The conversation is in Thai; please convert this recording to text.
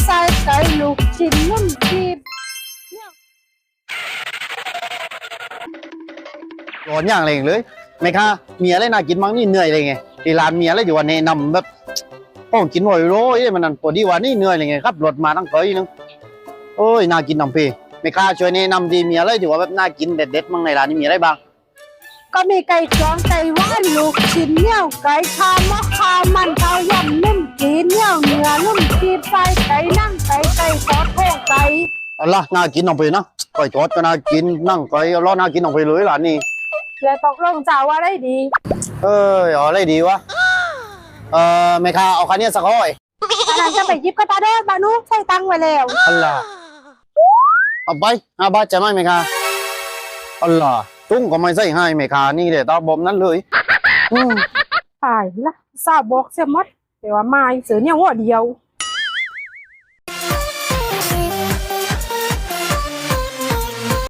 ไส้ไก่ลูกชิ้นนุ่มจีบร้อนอย่างไรเลยไหมคะมีอะไรน่ากินมั้งนี่เหนื่อยเลยไงที่ร้านมีอะไรอยู่วันแนะนำแบบโอ้กินบ่อยโร้ยมันนั่นพอดีวันนี้เหนื่อยเลยไงครับรถมาตั้งไกลนึงโอ้ยน่ากินน้ำเพไหมคะช่วยแนะนำดีมีอะไรที่ว่าแบบน่ากินเด็ดๆมั้งในร้านนี้มีอะไรบ้างก็มีไก่จองไก่ว่านลูกชิ้นเนี่ยไก่คามะขามมันข้าวยำนุ่มจีนเนี่ยเนื้อนุ่มจีบไส้ไก่นั่งไก่ไก่ซอสโค้งไก่ เอาล่ะน่ากินน้ำเพนะไก่ทอดก็น่ากินนั่งไก่เอาล่ะน่ากินน้ำเพเลยร้านนี้ เดี๋ยวตกลงจะว่าได้ดี เอาอะไรดีวะไหมคะเอาคันนี้สักร้อย อันนั้นจะไปยิบก็ตาเด้อบานุใส่ตังไว้แล้ว อัลล่ะเอาไป5 บาทจะไหมไหมคะอัลล่ะตุ้งก็ไม่ใส่ให้ไหมคะนี่เดี๋ยวตาบอมนั้นเลยตายละทราบบอกเสียหมดแต่ว่ามาเสือเนี่ยหัวเดียว